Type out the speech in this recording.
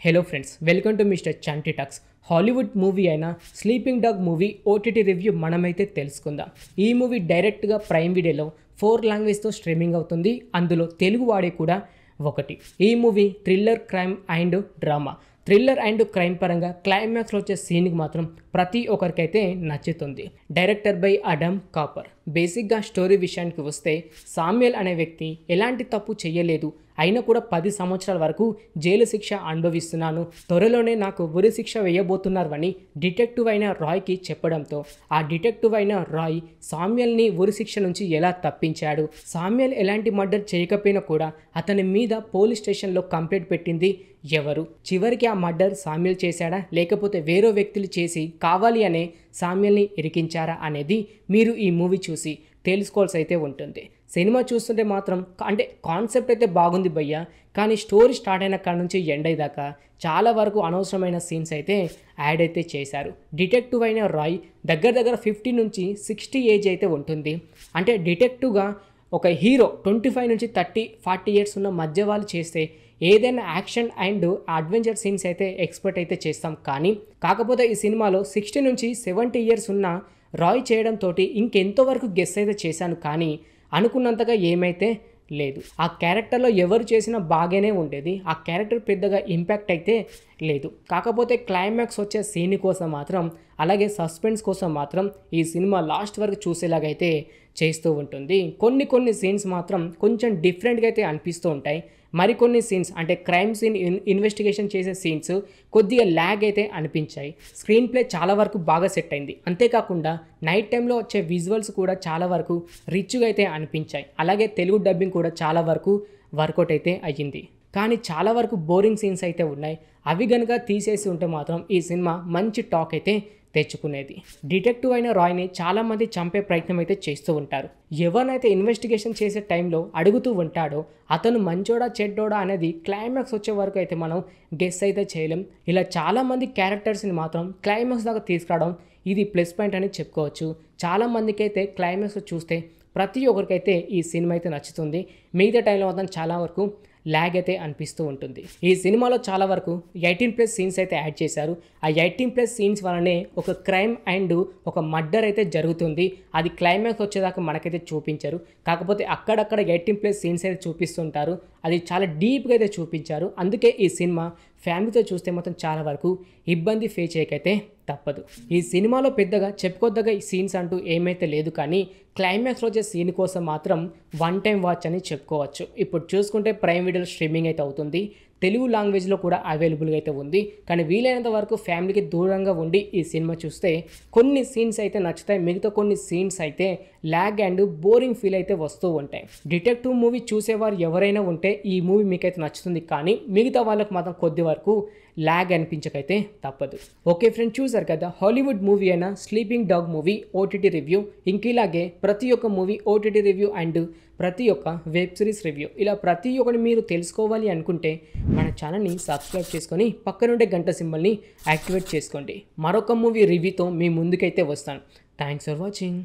Hello friends, welcome to mister Chanti talks. Hollywood movie అయిన sleeping dog movie OTT review మనమైతే తెలుసుకుందాం. ఈ movie డైరెక్ట్గా ప్రైమ్ వీడియోలో 4 లాంగ్వేజ్తో స్ట్రీమింగ్ అవుతుంది. అందులో తెలుగు వాడే కూడా ఒకటి. ఈ movie thriller, crime and drama. Thriller and crime పరంగా క్లైమాక్స్లో వచ్చే సీన్కి మాత్రం ప్రతి ఒక్కరికైతే నచ్చుతుంది. Director by Adam copper. బేసిక్గా స్టోరీ విషయానికి వస్తే, సామ్యుయల్ అనే వ్యక్తి ఎలాంటి తప్పు చేయలేదు, అయినా కూడా 10 సంవత్సరాల వరకు జైలు శిక్ష అనుభవిస్తున్నాను, త్వరలోనే నాకు ఉరి శిక్ష వేయబోతున్నారని డిటెక్టివ్ అయిన రాయ్కి చెప్పడంతో ఆ డిటెక్టివ్ అయిన రాయ్ సామ్యుయల్ని ఉరి శిక్ష నుంచి ఎలా తప్పించాడు, సామ్యుయల్ ఎలాంటి మర్డర్ చేయకపోయినా కూడా అతని మీద పోలీస్ స్టేషన్లో కంప్లైంట్ పెట్టింది ఎవరు, చివరికి ఆ మర్డర్ సామ్యుయల్ చేశాడా లేకపోతే వేరే వ్యక్తులు చేసి కావాలి అనే సామ్యుయల్ని ఇరికించారా అనేది మీరు ఈ మూవీ చూసి తెలుసుకోవాల్సి అయితే ఉంటుంది. సినిమా చూస్తుంటే మాత్రం అంటే కాన్సెప్ట్ అయితే బాగుంది భయ్య, కానీ స్టోరీ స్టార్ట్ అయిన కాడ నుంచి ఎండ్ అయ్యేదాకా చాలా వరకు అనవసరమైన సీన్స్ అయితే యాడ్ అయితే చేశారు. డిటెక్టివ్ అయిన రాయ్ దగ్గర 50 నుంచి 60 ఏజ్ అయితే ఉంటుంది. అంటే డిటెక్టివ్గా ఒక హీరో 25 నుంచి 30-40 ఇయర్స్ ఉన్న మధ్య వాళ్ళు చేస్తే ఏదైనా యాక్షన్ అండ్ అడ్వెంచర్ సీన్స్ అయితే ఎక్స్పెక్ట్ అయితే చేస్తాం. కానీ కాకపోతే ఈ సినిమాలో 60 నుంచి 70 ఇయర్స్ ఉన్న రాయ్ చేయడంతో ఇంకెంతో వరకు గెస్ అయితే చేశాను, కానీ అనుకున్నంతగా ఏమైతే లేదు. ఆ క్యారెక్టర్లో ఎవరు చేసినా బాగానే ఉండేది, ఆ క్యారెక్టర్ పెద్దగా ఇంపాక్ట్ అయితే లేదు. కాకపోతే క్లైమాక్స్ వచ్చే సీన్ కోసం మాత్రం, అలాగే సస్పెన్స్ కోసం మాత్రం ఈ సినిమా లాస్ట్ వరకు చూసేలాగైతే చేస్తూ ఉంటుంది. కొన్ని సీన్స్ మాత్రం కొంచెం డిఫరెంట్గా అయితే అనిపిస్తూ ఉంటాయి. మరికొన్ని సీన్స్ అంటే క్రైమ్ సీన్ ఇన్వెస్టిగేషన్ చేసే సీన్స్ కొద్దిగా ల్యాగ్ అయితే అనిపించాయి. స్క్రీన్ ప్లే చాలా వరకు బాగా సెట్ అయింది. అంతేకాకుండా నైట్ టైంలో వచ్చే విజువల్స్ కూడా చాలా వరకు రిచ్గా అయితే అనిపించాయి. అలాగే తెలుగు డబ్బింగ్ కూడా చాలా వరకు వర్కౌట్ అయితే అయ్యింది. కానీ చాలా వరకు బోరింగ్ సీన్స్ అయితే ఉన్నాయి. అవి కనుక తీసేసి ఉంటే మాత్రం ఈ సినిమా మంచి టాక్ అయితే తెచ్చుకునేది. డిటెక్టివ్ అయిన రాయ్ని చాలామంది చంపే ప్రయత్నం అయితే చేస్తూ ఉంటారు. ఎవరినైతే ఇన్వెస్టిగేషన్ చేసే టైంలో అడుగుతూ ఉంటాడో అతను మంచోడా చెడ్డోడా అనేది క్లైమాక్స్ వచ్చే వరకు అయితే మనం గెస్ అయితే చేయలేం. ఇలా చాలామంది క్యారెక్టర్స్ని మాత్రం క్లైమాక్స్ దాకా తీసుకురావడం ఇది ప్లస్ పాయింట్ అని చెప్పుకోవచ్చు. చాలామందికి అయితే క్లైమాక్స్ చూస్తే ప్రతి ఒక్కరికైతే ఈ సినిమా అయితే నచ్చుతుంది. మిగతా టైంలో మాత్రం చాలా వరకు ల్యాగ్ అయితే అనిపిస్తూ ఉంటుంది. ఈ సినిమాలో చాలా వరకు 18+ సీన్స్ అయితే యాడ్ చేశారు. ఆ 18+ సీన్స్ వలనే ఒక క్రైమ్ అండ్ ఒక మర్డర్ అయితే జరుగుతుంది. అది క్లైమాక్స్ వచ్చేదాకా మనకైతే చూపించారు. కాకపోతే అక్కడక్కడ 18+ సీన్స్ అయితే చూపిస్తుంటారు. అది చాలా డీప్గా అయితే చూపించారు. అందుకే ఈ సినిమా ఫ్యామిలీతో చూస్తే మాత్రం చాలా వరకు ఇబ్బంది ఫేస్ చేయకైతే తప్పదు. ఈ సినిమాలో పెద్దగా చెప్పుకోదగ్గ ఈ సీన్స్ అంటూ ఏమైతే లేదు, కానీ క్లైమాక్స్లో వచ్చే సీన్ కోసం మాత్రం వన్ టైం వాచ్ అని చెప్పుకోవచ్చు. ఇప్పుడు చూసుకుంటే ప్రైమ్ వీడియోలో స్ట్రీమింగ్ అయితే అవుతుంది. తెలుగు లాంగ్వేజ్లో కూడా అవైలబుల్గా అయితే ఉంది. కానీ వీలైనంత వరకు ఫ్యామిలీకి దూరంగా ఉండి ఈ సినిమా చూస్తే కొన్ని సీన్స్ అయితే నచ్చుతాయి, మిగతా కొన్ని సీన్స్ అయితే ల్యాగ్ అండ్ బోరింగ్ ఫీల్ అయితే వస్తూ ఉంటాయి. డిటెక్టివ్ మూవీ చూసేవారు ఎవరైనా ఉంటే ఈ మూవీ మీకైతే నచ్చుతుంది, కానీ మిగతా వాళ్ళకు మాత్రం కొద్ది వరకు ల్యాగ్ అనిపించకైతే తప్పదు. ఓకే ఫ్రెండ్స్, చూసారు కదా హాలీవుడ్ మూవీ అయిన sleeping dog movie OTT review. ఇంకిలాగే ప్రతి ఒక్క మూవీ ఓటీటీ రివ్యూ అండ్ ప్రతి ఒక్క వెబ్ సిరీస్ రివ్యూ ఇలా ప్రతి ఒక్కటి మీరు తెలుసుకోవాలి అనుకుంటే మన ఛానల్ని సబ్స్క్రైబ్ చేసుకొని పక్కనుండే గంట సింబల్ని యాక్టివేట్ చేసుకోండి. మరొక మూవీ రివ్యూతో మీ ముందుకైతే వస్తాను. Thanks for watching.